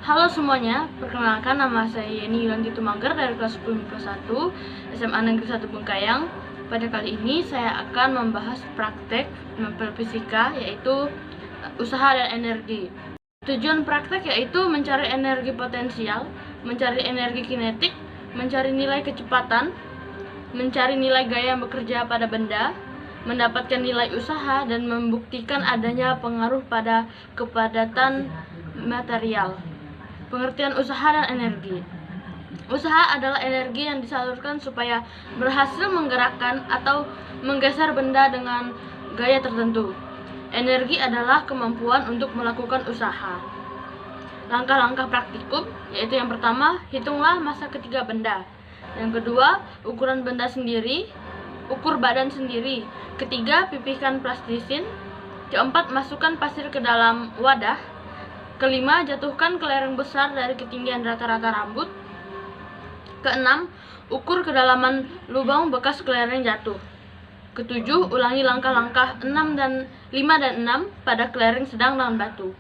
Halo semuanya, perkenalkan nama saya Yeni Yulanti Tumangger dari kelas 10 MIPA 1 SMA Negeri 1 Bengkayang. Pada kali ini saya akan membahas praktek mapel fisika, yaitu usaha dan energi. Tujuan praktek yaitu mencari energi potensial, mencari energi kinetik, mencari nilai kecepatan, mencari nilai gaya yang bekerja pada benda, mendapatkan nilai usaha, dan membuktikan adanya pengaruh pada kepadatan material. Pengertian usaha dan energi. Usaha adalah energi yang disalurkan supaya berhasil menggerakkan atau menggeser benda dengan gaya tertentu. Energi adalah kemampuan untuk melakukan usaha. Langkah-langkah praktikum, yaitu yang pertama, hitunglah massa ketiga benda. Yang kedua, ukuran benda sendiri, ukur badan sendiri. Ketiga, pipihkan plastisin. Keempat, masukkan pasir ke dalam wadah. Kelima, jatuhkan kelereng besar dari ketinggian rata-rata rambut. Keenam, ukur kedalaman lubang bekas kelereng jatuh. Ketujuh, ulangi langkah-langkah 5 dan 6 pada kelereng sedang dan batu.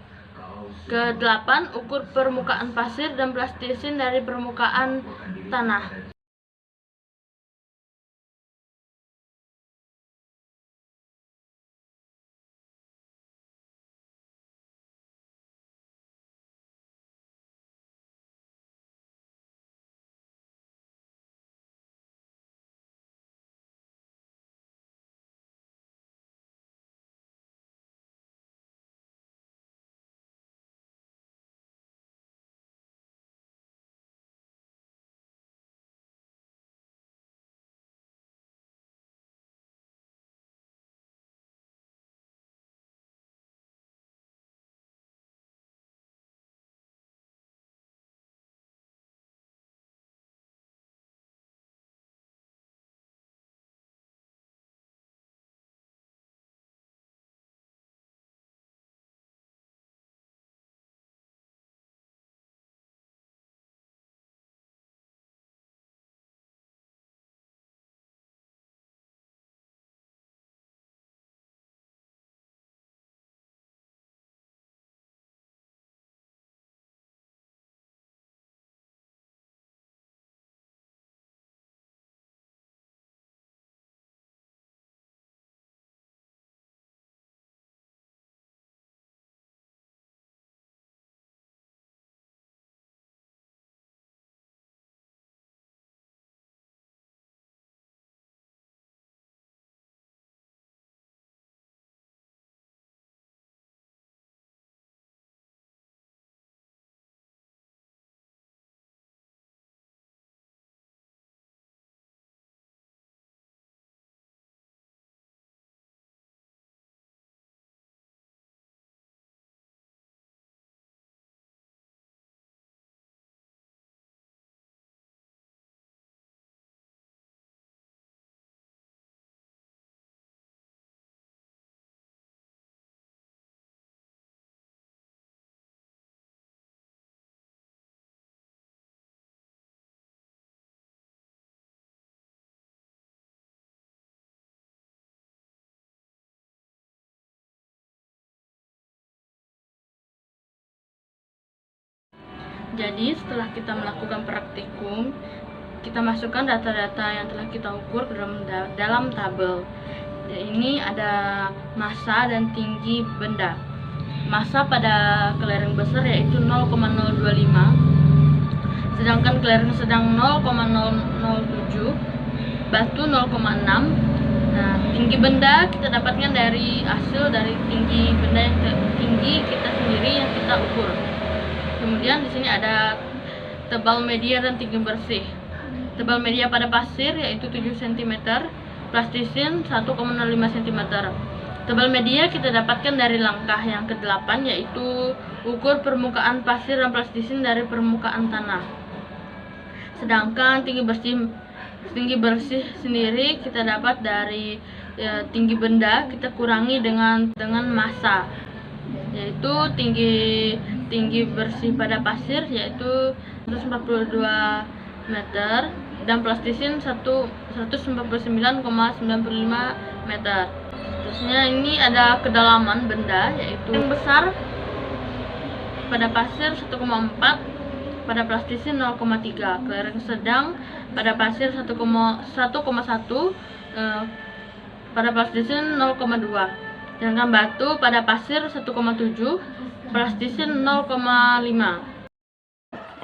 Kedelapan, ukur permukaan pasir dan plastisin dari permukaan tanah. Jadi setelah kita melakukan praktikum, kita masukkan data-data yang telah kita ukur ke dalam tabel. Ini ada massa dan tinggi benda. Massa pada kelereng besar yaitu 0,025, sedangkan kelereng sedang 0,007, batu 0,6. Nah, tinggi benda kita dapatkan dari hasil dari tinggi benda yang tinggi kita sendiri yang kita ukur. Kemudian di sini ada tebal media dan tinggi bersih. Tebal media pada pasir yaitu 7 cm, plastisin 1,05 cm. Tebal media kita dapatkan dari langkah yang ke-8, yaitu ukur permukaan pasir dan plastisin dari permukaan tanah. Sedangkan tinggi bersih sendiri kita dapat dari tinggi benda kita kurangi dengan massa, yaitu tinggi bersih pada pasir yaitu 142 meter dan plastisin 199,95 meter. Terusnya ini ada kedalaman benda, yaitu yang besar pada pasir 1,4, pada plastisin 0,3, kelereng sedang pada pasir 1,1, pada plastisin 0,2, sedangkan batu pada pasir 1,7, plastisin 0,5.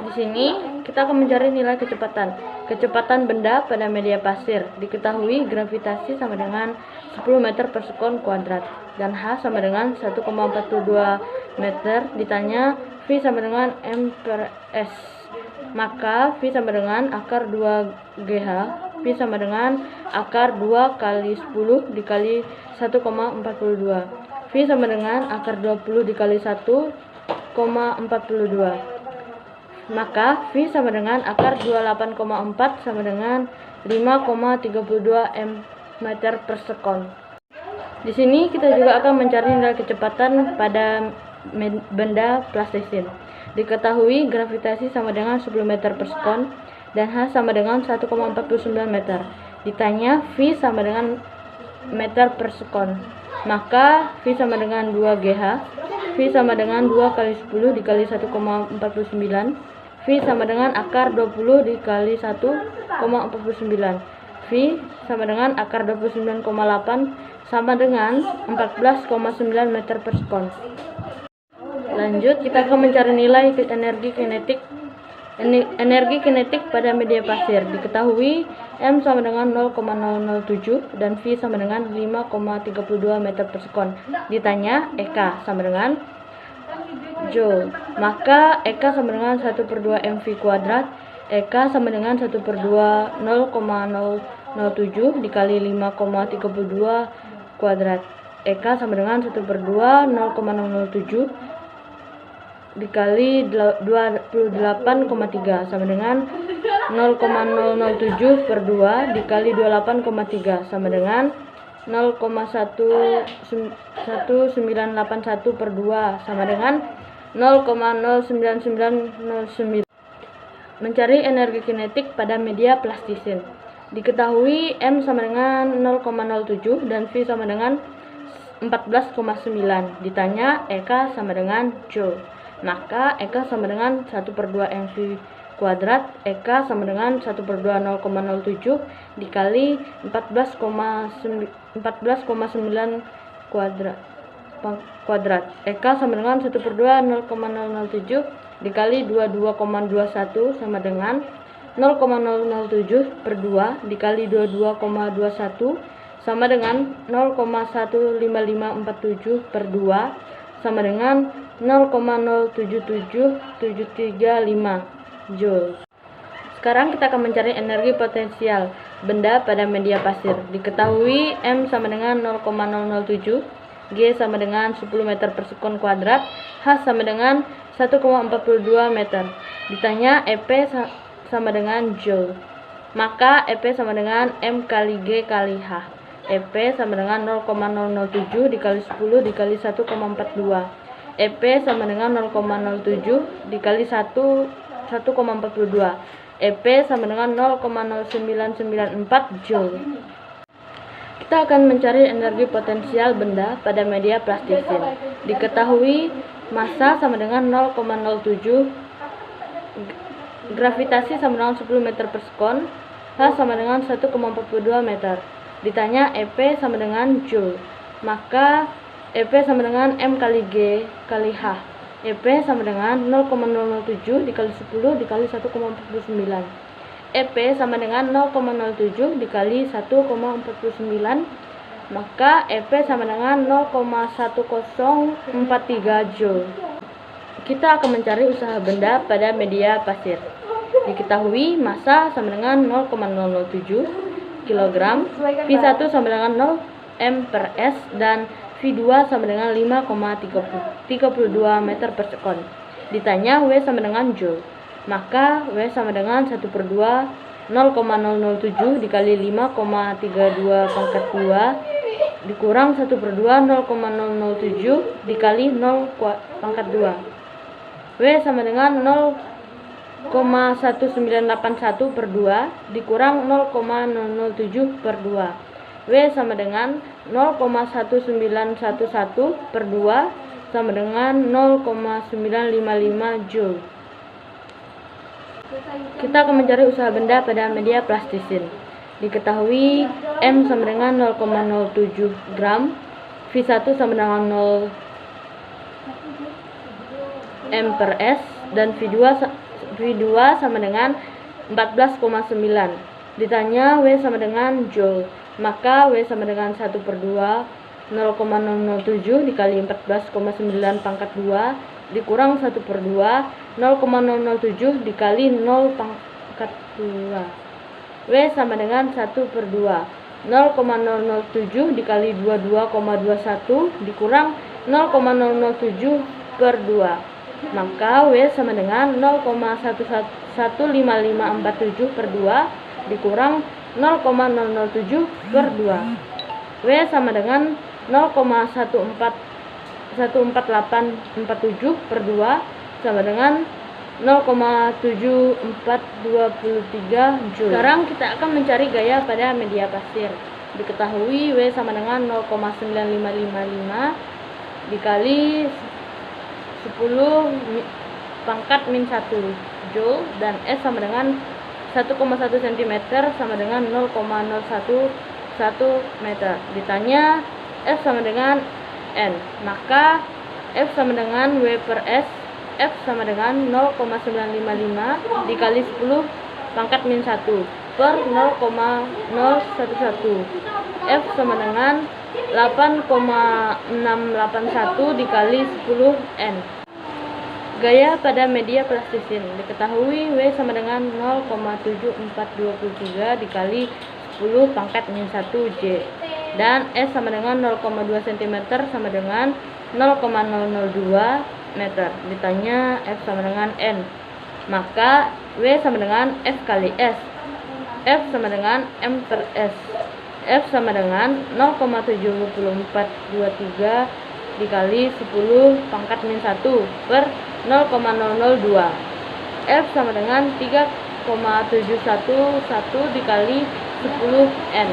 Di sini kita akan mencari nilai kecepatan benda pada media pasir. Diketahui gravitasi sama dengan 10 meter per sekon kuadrat dan H sama dengan 1,42 meter. Ditanya V sama dengan M per S, maka V sama dengan akar 2 GH. V sama dengan akar 2 kali 10 dikali 1,42. V sama dengan akar 20 dikali 1,42. Maka V sama dengan akar 28,4 sama dengan 5,32 meter per sekon. Di sini kita juga akan mencari nilai kecepatan pada benda plastisin. Diketahui gravitasi sama dengan 10 meter per sekon dan H sama dengan 1,49 meter. Ditanya V sama dengan meter per sekon, maka V sama dengan 2 GH. V sama dengan 2 kali 10 dikali 1,49. V sama dengan akar 20 dikali 1,49. V sama dengan akar 29,8 sama dengan 14,9 meter per sekon. Lanjut, kita akan mencari nilai energi kinetik pada media pasir. Diketahui M sama dengan 0,007 dan V sama dengan 5,32 meter per sekon. Ditanya EK sama dengan Joule, maka EK sama dengan 1/2 mv kuadrat. EK sama dengan 1/2 0,007 dikali 5,32 kuadrat. EK sama dengan 1/2 0,007 dikali 28,3 sama dengan 0,007 per 2 dikali 28,3 sama dengan 0,1981 per 2 sama dengan 0,09909. Mencari energi kinetik pada media plastisin. Diketahui M sama dengan 0,07 dan V sama dengan 14,9. Ditanya EK sama dengan Joule, maka EK sama dengan 1/2 mv kuadrat. EK sama dengan 1/2 0,07 dikali 14,9 kuadrat. EK sama dengan 1/2 0,007 dikali 22,21 sama dengan 0,007 per 2 dikali 22,21 sama dengan 0,15547 per 2 sama dengan 0,077735 Joule. Sekarang kita akan mencari energi potensial benda pada media pasir. Diketahui M sama dengan 0,007, G sama dengan 10 meter per sekon kuadrat, H sama dengan 1,42 meter. Ditanya EP sama dengan Joule, maka EP sama dengan M kali G kali H. EP sama dengan 0,007 dikali 10 dikali 1,42. EP sama dengan 0,07 dikali 1,42. EP sama dengan 0,0994 Joule. Kita akan mencari energi potensial benda pada media plastisin. Diketahui massa sama dengan 0,07, gravitasi sama dengan 10 meter per sekon, H sama dengan 1,42 meter. Ditanya EP sama dengan Joule, maka EP sama dengan M kali G kali H. EP sama dengan 0,007 dikali 10 dikali 1,49. EP sama dengan 0,07 dikali 1,49, maka EP sama dengan 0,1043 Joule. Kita akan mencari usaha benda pada media pasir. Diketahui massa sama dengan 0,007 kg, V1 sama dengan 0 M per S, dan V2 sama dengan 5,32 meter per sekon. Ditanya W sama dengan Joule, maka W sama dengan 1/2 0,007 dikali 5,32 pangkat 2 dikurang 1/2 0,007 dikali 0 pangkat 2. W sama dengan 0,1981 per 2 dikurang 0,007 per 2. W sama dengan 0,1911 per 2 sama dengan 0,955 Joule. Kita akan mencari usaha benda pada media plastisin. Diketahui M sama dengan 0,07 gram, V1 sama dengan 0 M per S, dan V2 sama dengan 14,9. Ditanya W sama dengan Joule, maka W sama dengan 1 per 2, 0,007 dikali 14,9 pangkat 2 dikurang 1 per 2, 0,007 dikali 0 pangkat 2. W sama dengan 1 per 2, 0,007 dikali 22,21 dikurang 0,007 per 2. Maka W sama dengan 0,15547 per 2 dikurang 0,007 per 2. W sama dengan 0,14847 per 2 sama dengan 0,7423 Joule. Sekarang kita akan mencari gaya pada media pasir. Diketahui W sama dengan 0,9555 dikali 10 pangkat min 1 Joule, dan S sama dengan 1,1 cm sama dengan 0,011 meter. Ditanya F sama dengan N, maka F sama dengan W per S. F sama dengan 0,955 dikali 10 pangkat min 1 per 0,011. F sama dengan 8,681 dikali 10 N. Gaya pada media plastisin. Diketahui W sama dengan 0,7423 dikali 10 pangkat min 1 J, dan S sama dengan 0,2 cm sama dengan 0,002 meter. Ditanya F sama dengan N, maka W sama dengan F kali S. F sama dengan M per S. F sama dengan 0,7423 dikali 10 pangkat min 1 per 0,002. F sama dengan 3,711 dikali 10 N.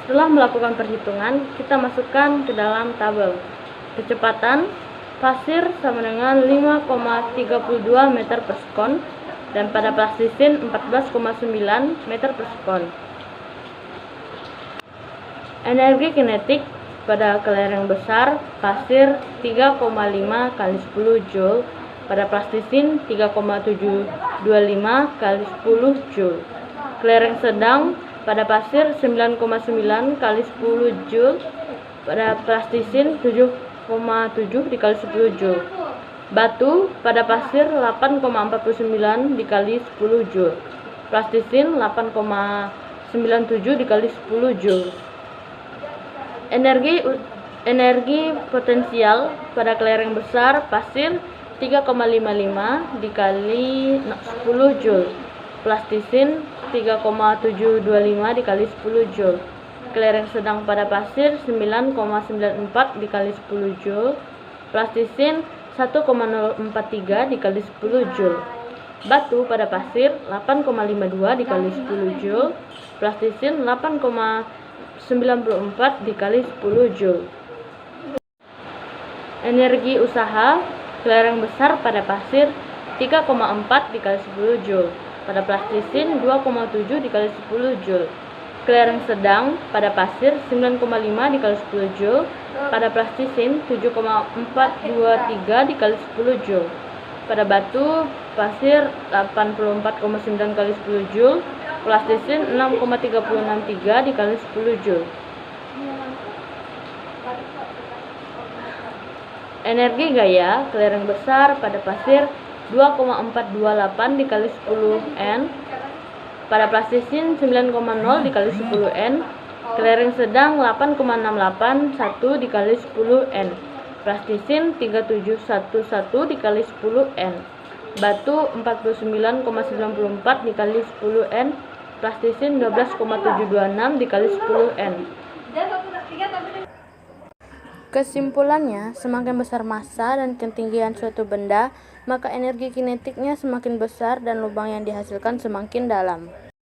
Setelah melakukan perhitungan, kita masukkan ke dalam tabel. Kecepatan pasir sama dengan 5,32 meter per sekon, dan pada plastisin 14,9 meter per sekon. Energi kinetik pada kelereng besar pasir 3,5 kali 10 Joule, pada plastisin 3,725 kali 10 Joule. Kelereng sedang pada pasir 9,9 kali 10 Joule, pada plastisin 7,7 dikali 10 Joule. Batu pada pasir 8,49 dikali 10 Joule, plastisin 8,97 dikali 10 Joule. Energi potensial pada kelereng besar pasir 3,55 dikali 10 Joule, plastisin 3,725 dikali 10 Joule. Kelereng sedang pada pasir 9,94 dikali 10 Joule, plastisin 1,043 dikali 10 Joule. Batu pada pasir 8,52 dikali 10 Joule, plastisin 8,94 dikali 10 Joule. Energi usaha kelereng besar pada pasir 3,4 dikali 10 Joule, pada plastisin 2,7 dikali 10 Joule. Kelereng sedang pada pasir 9,5 dikali 10 Joule, pada plastisin 7,423 dikali 10 Joule. Pada batu pasir 84,9 kali 10 Joule, plastisin 6,363 dikali 10 Joule. Energi gaya kelereng besar pada pasir 2,428 dikali 10 N, pada plastisin 9,0 dikali 10 N. Kelereng sedang 8,681 dikali 10 N, plastisin 3711 dikali 10 N. Batu 49,94 dikali 10 N, plastisin 12,726 dikali 10 N. Kesimpulannya, semakin besar massa dan ketinggian suatu benda, maka energi kinetiknya semakin besar dan lubang yang dihasilkan semakin dalam.